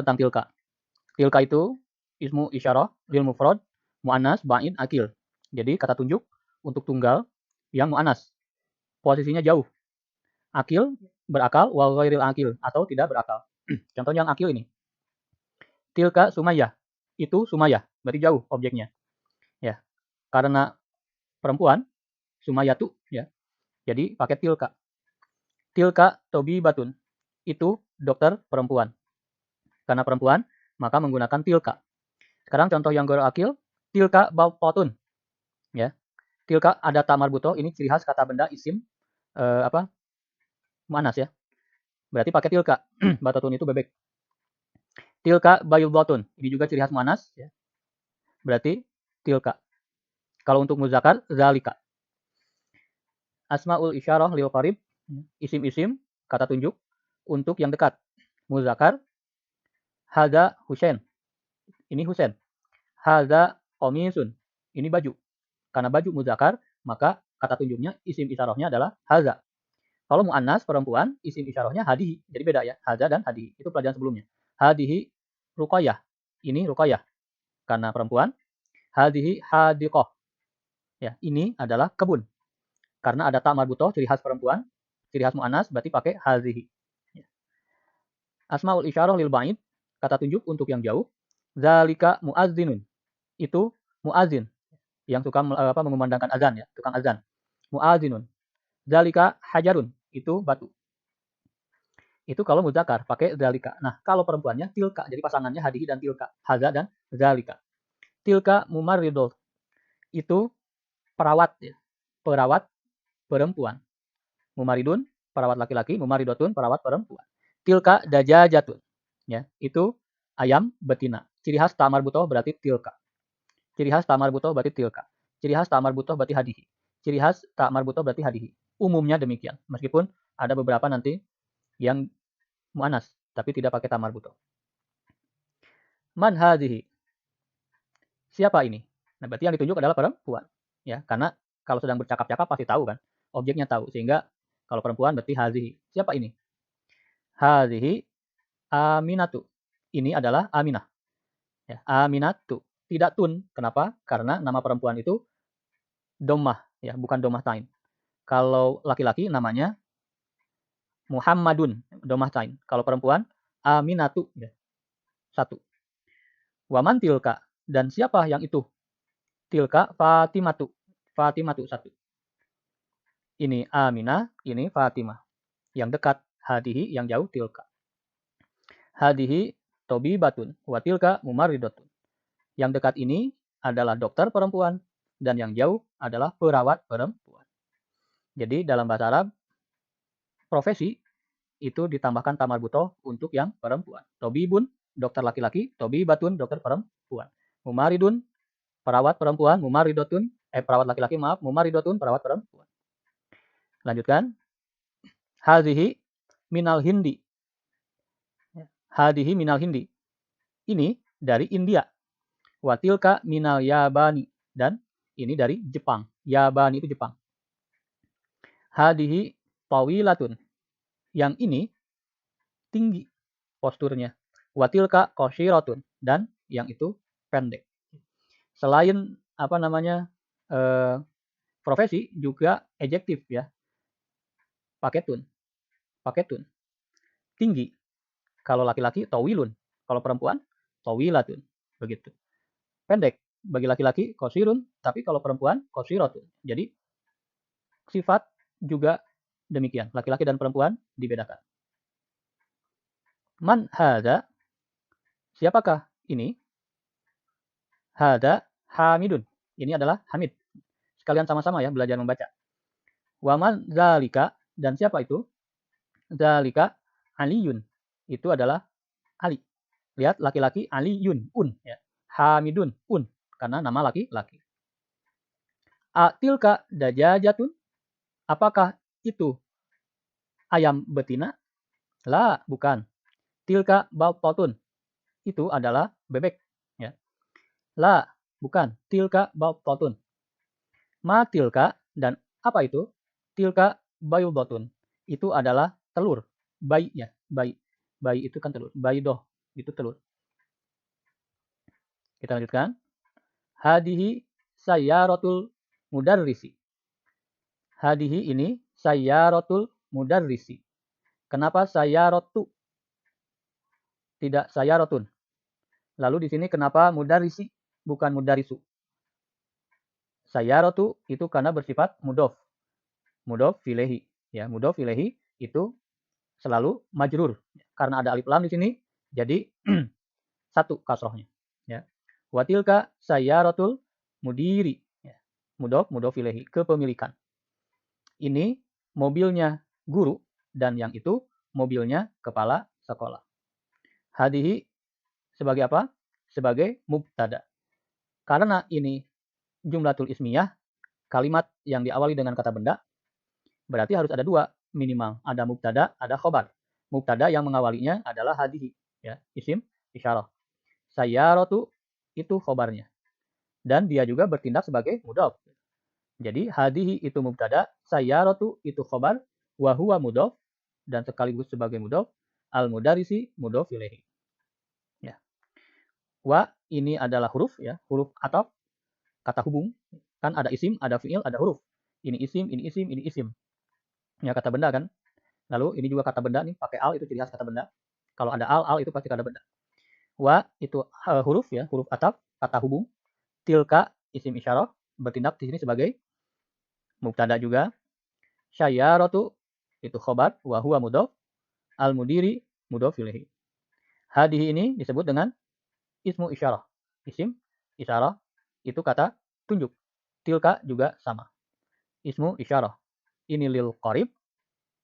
tentang tilka. Tilka itu ismu isyarah lil mufrad muannas ba'id akil. Jadi kata tunjuk untuk tunggal yang muannas. Posisinya jauh. Akil berakal wa ghairil akil atau tidak berakal. Contohnya yang akil ini. Tilka Sumayyah. Itu Sumayyah, berarti jauh objeknya. Ya. Karena perempuan Sumayyah tuh ya. Jadi pakai tilka. Tilka Tobibatun. Itu dokter perempuan. Karena perempuan, maka menggunakan tilka. Sekarang contoh yang ghairil akil, tilka bautun. Ya. Tilka ada ta marbutoh, ini ciri khas kata benda isim muannas ya. Berarti pakai tilka. Batatun itu bebek. Tilka bayudatun, ini juga ciri khas muannas ya. Berarti tilka. Kalau untuk muzakkar zalika. Asmaul isyarah lil qarib, isim-isim kata tunjuk untuk yang dekat. Muzakkar hadza Husain. Ini Husain. Hadza qamisun. Ini baju. Karena baju muzakkar, maka kata tunjuknya isim isyarahnya adalah hadza. Kalau muannas perempuan, isim isyarahnya hadihi. Jadi beda ya, hadza dan hadihi. Itu pelajaran sebelumnya. Hadihi Ruqayyah. Ini Ruqayyah. Karena perempuan. Hadihi hadiqah. Ya, ini adalah kebun. Karena ada ta marbutoh, ciri khas perempuan, ciri khas muannas, berarti pakai hadhihi. Ya. Asmaul isyarah lil ba'id, kata tunjuk untuk yang jauh. Zalika muazzinun. Itu muazzin yang suka mengumandangkan azan ya, tukang azan. Muazzinun. Zalika hajarun. Itu batu. Itu kalau muzakkar pakai zalika. Nah, kalau perempuannya tilka. Jadi pasangannya hadihi dan tilka. Haza dan zalika. Tilka mumarridul. Itu perawat ya. Perawat perempuan. Mumaridun perawat laki-laki, mumaridotun perawat perempuan. Tilka dajajatun. Ya, itu ayam betina. Ciri khas ta marbutoh berarti tilka. Ciri khas ta marbutoh berarti tilka. Ciri khas ta marbutoh berarti hadihi. Ciri khas ta marbutoh berarti hadihi. Umumnya demikian. Meskipun ada beberapa nanti yang muannas tapi tidak pakai ta marbutoh. Man hadihi. Siapa ini? Nah, berarti yang ditunjuk adalah perempuan. Ya, karena kalau sedang bercakap-cakap pasti tahu kan. Objeknya tahu. Sehingga kalau perempuan berarti hazihi. Siapa ini? Hazihi Aminatu. Ini adalah Aminah. Ya, Aminatu. Tidak tun. Kenapa? Karena nama perempuan itu domah. Ya, bukan domah tain. Kalau laki-laki namanya Muhammadun. Domah tain. Kalau perempuan Aminatu. Ya, satu. Waman tilka. Dan siapa yang itu? Tilka Fatimatu. Fatimatu satu. Ini Aminah, ini Fatimah. Yang dekat hadihi, yang jauh tilka. Hadihi tobibatun, wa tilka mumarridatun. Yang dekat ini adalah dokter perempuan dan yang jauh adalah perawat perempuan. Jadi dalam bahasa Arab profesi itu ditambahkan ta marbutoh untuk yang perempuan. Tobibun dokter laki-laki, tobibatun dokter perempuan. Mumaridun perawat perempuan, mumaridotun perawat laki-laki maaf, mumaridotun perawat perempuan. Lanjutkan. Hadhihi minal Hindi. Hadhihi minal Hindi. Ini dari India. Watilka minal Yabani. Dan ini dari Jepang. Yabani itu Jepang. Hadhihi tawilatun. Yang ini tinggi posturnya. Watilka qashiratun. Dan yang itu pendek. Selain profesi juga adjektif ya. Pakai tun. Tinggi. Kalau laki-laki tawilun. Kalau perempuan tawilatun. Begitu. Pendek. Bagi laki-laki qashirun, tapi kalau perempuan qashiratun. Jadi sifat juga demikian. Laki-laki dan perempuan dibedakan. Man hadza? Siapakah ini? Hadza Hamidun. Ini adalah Hamid. Sekalian sama-sama ya belajar membaca. Waman zalika, dan siapa itu? Zalika Aliyun. Itu adalah Ali. Lihat laki-laki Aliyun, ya. Hamidun, karena nama laki-laki. Atilka dajajatun. Apakah itu ayam betina? La, bukan. Tilka bautun. Itu adalah bebek, ya. La, bukan. Tilka bautun. Ma tilka, dan apa itu? Tilka bayudatun. Itu adalah telur. Bayi ya, bayi. Bayi itu kan telur. Bayudoh itu telur. Kita lanjutkan. Hadihi sayyaratul mudarrisi. Hadihi ini sayyaratul mudarrisi. Kenapa sayyaratu? Tidak sayyarotun. Lalu di sini kenapa mudarrisi bukan mudarisu? Sayyaratu itu karena bersifat mudhof. Mudhof ilaihi. Ya, mudhof ilaihi itu selalu majrur. Karena ada alif lam di sini, jadi satu kasrohnya. Ya. Watilka sayyaratul mudiri. Ya. Mudhof ilaihi, kepemilikan. Ini mobilnya guru dan yang itu mobilnya kepala sekolah. Hadihi sebagai apa? Sebagai mubtada. Karena ini jumlatul ismiyah, kalimat yang diawali dengan kata benda, berarti harus ada dua minimal. Ada mubtada, ada khobar. Mubtada yang mengawalinya adalah hadihi, ya, isim isyarah. Sayyaratu itu khobarnya. Dan dia juga bertindak sebagai mudhof. Jadi hadihi itu mubtada, sayyaratu itu khobar, wa huwa mudhof, dan sekaligus sebagai mudhof, al-mudarrisi mudhof ilaihi. Ya. Wa ini adalah huruf, ya, huruf ataf, kata hubung. Kan ada isim, ada fi'il, ada huruf. Ini isim, ini isim, ini isim. Ya, kata benda kan. Lalu ini juga kata benda nih, pakai al itu ciri khas kata benda. Kalau ada al itu pasti kata benda. Wa itu huruf, ya, huruf ataf, kata hubung. Tilka isim isyarah, bertindak di sini sebagai mubtada juga. Syayyaratu itu khobar, wa huwa mudhof, al mudiri mudhof ilaihi. Hadihi ini disebut dengan ismu isyarah. Isim isyarah itu kata tunjuk. Tilka juga sama. Ismu isyarah. Ini lil qarib.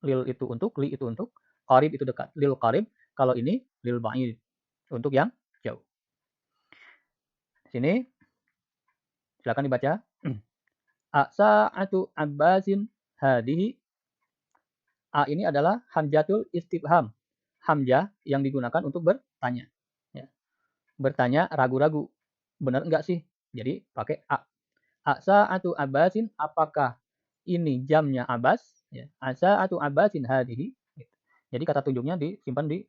Lil itu untuk, li itu untuk, qarib itu dekat. Lil qarib, kalau ini lil ba'id, untuk yang jauh. Sini silakan dibaca. A'sa'atu abbasin hadihi. A ini adalah hamjatul istifham. Hamzah yang digunakan untuk bertanya. Ya. Bertanya ragu-ragu. Benar enggak sih? Jadi pakai a. A'sa'atu abbasin, apakah ini jamnya Abbas? Ya. A'sa'atu abbasin hadihi. Jadi kata tunjuknya disimpan di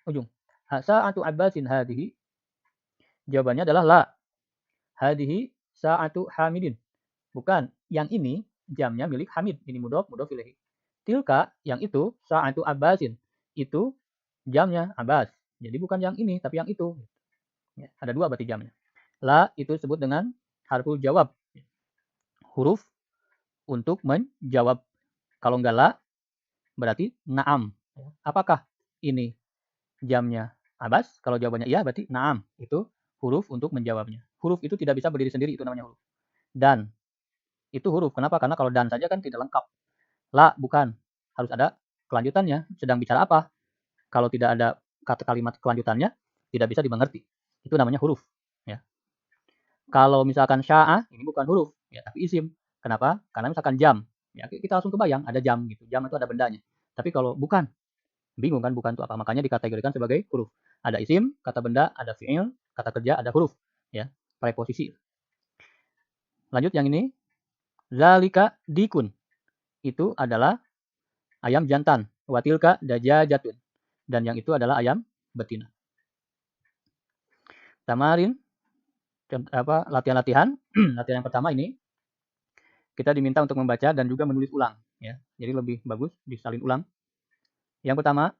ujung. Sa'atu abbasin hadihi. Jawabannya adalah la. Hadihi sa'atu hamidin. Bukan, yang ini jamnya milik Hamid. Ini mudhof ilaihi. Tilka, yang itu, sa'atu abbasin. Itu jamnya Abbas. Jadi bukan yang ini, tapi yang itu. Ya, ada dua berarti jamnya. La itu disebut dengan harful jawab. Huruf untuk menjawab. Kalau enggak la, berarti na'am. Apakah ini jamnya Abbas? Kalau jawabannya iya, berarti na'am. Itu huruf untuk menjawabnya. Huruf itu tidak bisa berdiri sendiri, itu namanya huruf. Dan itu huruf. Kenapa? Karena kalau dan saja kan tidak lengkap. La bukan. Harus ada kelanjutannya. Sedang bicara apa? Kalau tidak ada kata kalimat kelanjutannya, tidak bisa dimengerti. Itu namanya huruf. Ya. Kalau misalkan sya'a, ini bukan huruf, ya, tapi isim. Kenapa? Karena misalkan jam. Ya, kita langsung kebayang ada jam gitu. Jam itu ada bendanya. Tapi kalau bukan, bingung kan bukan itu apa? Makanya dikategorikan sebagai huruf. Ada isim, kata benda, ada fi'il, kata kerja, ada huruf. Ya, preposisi. Lanjut yang ini. Zalika dikun. Itu adalah ayam jantan. Watilka dajajatun. Dan yang itu adalah ayam betina. Tamarin, latihan-latihan. Latihan yang pertama ini kita diminta untuk membaca dan juga menulis ulang, ya. Jadi lebih bagus disalin ulang. Yang pertama,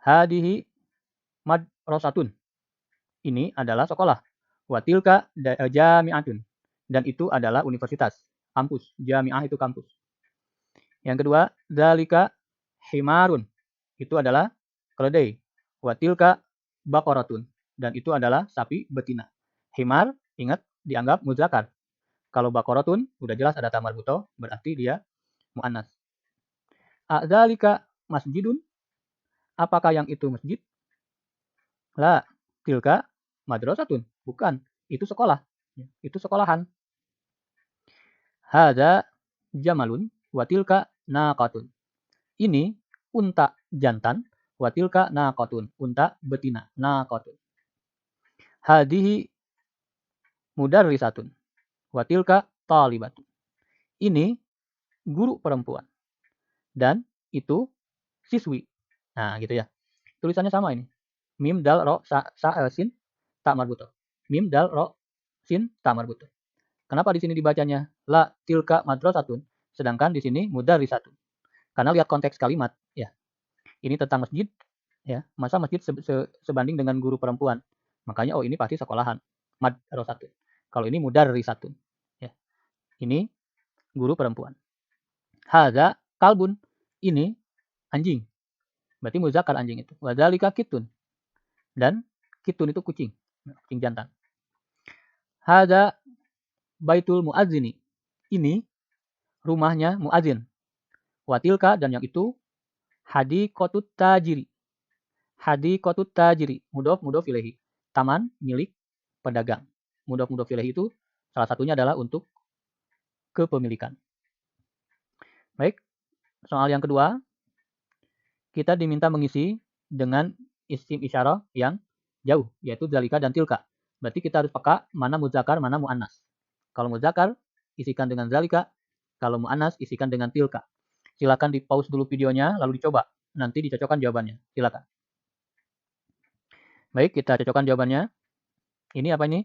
hadihi madrasatun. Ini adalah sekolah. Watilka jami'atun. Dan itu adalah universitas, kampus. Jami'ah itu kampus. Yang kedua, dzalika himarun. Itu adalah keledai. Watilka baqaratun. Dan itu adalah sapi betina. Himar, ingat, dianggap muzakkar. Kalau baqaratun, udah jelas ada tamar buto, berarti dia mu'annas. Adzalika masjidun. Apakah yang itu masjid? La, tilka madrasatun. Bukan, itu sekolah. Itu sekolahan. Hadza jamalun watilka naqatun. Ini unta jantan, watilka naqatun, unta betina, naqatun. Hadihi mudarrisatun, watilka talibatun. Ini guru perempuan dan itu siswi. Nah, gitu ya. tulisannya sama ini. Mim, dal, ro, sin, ta marbutoh. Mim, dal, ro, sin, ta marbutoh. Kenapa di sini dibacanya la tilka madrasatun, sedangkan di sini mudarrisatun? Karena lihat konteks kalimat, ya. Ini tentang masjid, ya. Masa masjid sebanding dengan guru perempuan? Makanya oh ini pasti sekolahan. Madrasatun. Kalau ini mudarrisatun, ya. Ini guru perempuan. Hadza kalbun. Ini anjing. Berarti muzakkar anjing itu. Wadzalika kitun. Dan kitun itu kucing. Kucing jantan. Hadza baitul muazzini. Ini rumahnya muazin. Watilka dan yang itu hadiqatut tajiri. Hadiqatut tajiri. Mudhof ilaihi. Taman milik pedagang. Mudhof ilaihi itu salah satunya adalah untuk kepemilikan. Baik. Soal yang kedua, kita diminta mengisi dengan isim isyarah yang jauh, yaitu zalika dan tilka. Berarti kita harus peka mana muzakkar, mana muannas. Kalau muzakkar, isikan dengan zalika. Kalau muannas, isikan dengan tilka. Silakan di pause dulu videonya, lalu dicoba. Nanti dicocokkan jawabannya. Silakan. Baik, kita cocokkan jawabannya. Ini apa ini?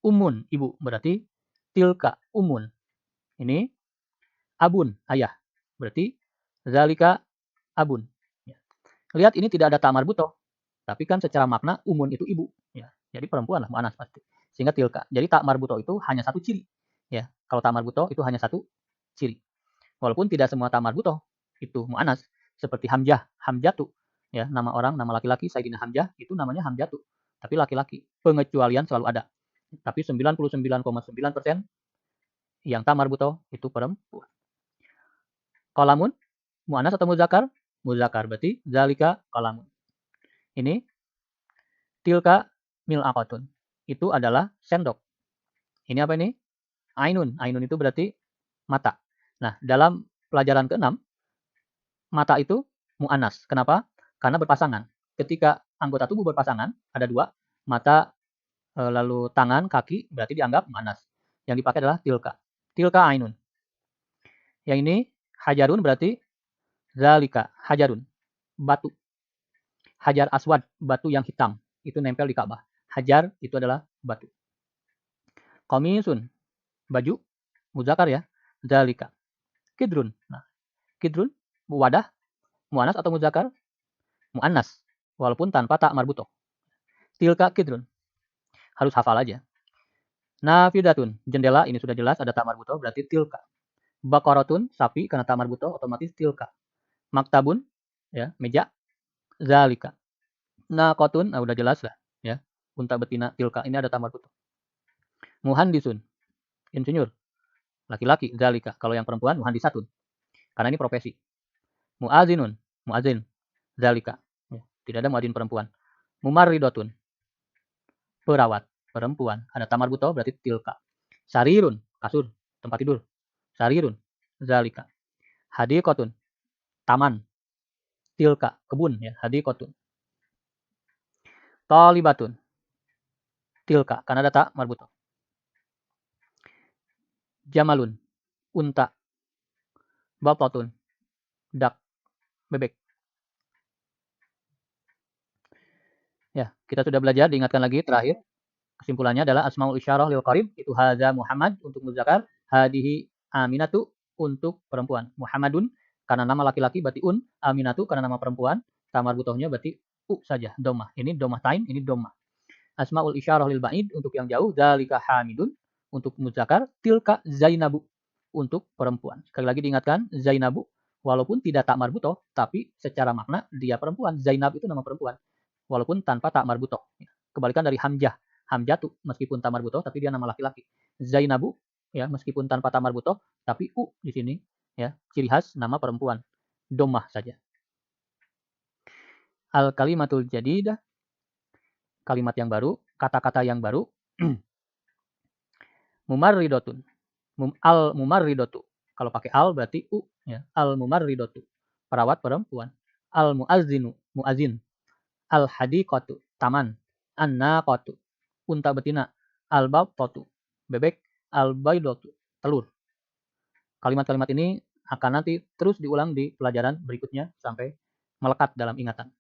Umun, ibu. Berarti tilka, umun. Ini abun, ayah. Berarti zalika abun. Lihat ini tidak ada ta marbutoh. Tapi kan secara makna umun itu ibu. Ya, jadi perempuan lah, mu'anas pasti. Sehingga tilka. Jadi ta marbutoh itu hanya satu ciri. Ya, kalau ta marbutoh itu hanya satu ciri. Walaupun tidak semua ta marbutoh itu mu'anas. Seperti Hamzah, Hamzatu. Ya, nama orang, nama laki-laki, Sayyidina Hamzah itu namanya Hamzatu. Tapi laki-laki. Pengecualian selalu ada. Tapi 99,9% yang ta marbutoh itu perempuan. Qalamun, mu'anas atau muzakkar? Muzakkar, berarti zalika qalamun. Ini tilka mil'aqatun. Itu adalah sendok. Ini apa ini? Ainun. Ainun itu berarti mata. Nah, dalam pelajaran ke-6, mata itu mu'annas. Kenapa? Karena berpasangan. Ketika anggota tubuh berpasangan, ada dua, mata lalu tangan, kaki, berarti dianggap mu'annas. Yang dipakai adalah tilka. Tilka ainun. Yang ini hajarun berarti zalika hajarun. Batu. Hajar aswad, batu yang hitam. Itu nempel di Ka'bah. Hajar itu adalah batu. Qamisun, baju, muzakkar ya. Zalika. Kidrun. Nah, kidrun, wadah, mu'annas atau muzakkar? Mu'annas. Walaupun tanpa ta marbutoh. Tilka kidrun. Harus hafal aja. Nafidatun, jendela, ini sudah jelas ada ta marbutoh, berarti tilka. Baqaratun, sapi, karena ta marbutoh, otomatis tilka. Maktabun, ya, meja, zalika. Naqatun, udah jelas lah, ya. Unta betina, tilka, ini ada ta marbutoh. Muhandisun, insinyur, laki-laki, zalika. Kalau yang perempuan, muhandisatun. Karena ini profesi. Muazinun, muazin, zalika. Ya, tidak ada muazin perempuan. Mumarridotun, perawat, perempuan. Ada ta marbutoh, berarti tilka. Sarirun, kasur, tempat tidur. Sarirun, zalika. Hadiqatun, taman. Tilka, kebun ya, hadiqatun. Talibatun, tilka, karena ada ta marbutoh. Jamalun, unta. Batatun, dak, bebek. Ya, kita sudah belajar, diingatkan lagi terakhir. Kesimpulannya adalah asmaul isyarah lil qarib, itu hadza Muhammad untuk muzakkar, hadihi Aminatu untuk perempuan. Muhammadun karena nama laki-laki berarti un, Aminatu karena nama perempuan, ta marbutohnya berarti u saja, dhammah. Ini dhammah tain, ini dhammah. Asmaul isyarah lil ba'id untuk yang jauh, dzalika Hamidun untuk muzakkar, tilka Zainabu untuk perempuan. Sekali lagi diingatkan, Zainabu walaupun tidak ta marbutoh, tapi secara makna dia perempuan. Zainab itu nama perempuan, walaupun tanpa ta marbutoh. Kebalikan dari Hamzah. Hamzatu meskipun ta marbutoh tapi dia nama laki-laki. Zainabu ya meskipun tanpa ta marbutoh tapi u di sini ya ciri khas nama perempuan. Dhammah saja. Al kalimatul jadidah, kalimat yang baru, kata-kata yang baru. Mumarridotun. Al mumarridotu. Kalau pakai al berarti u ya. Al mumarridotu. Perawat perempuan. Al muazzinu, muazin. Al hadiqatu, taman. An-naqatu, unta betina. Al-battatu, bebek. Al-baydatu, telur. Kalimat-kalimat ini akan nanti terus diulang di pelajaran berikutnya sampai melekat dalam ingatan.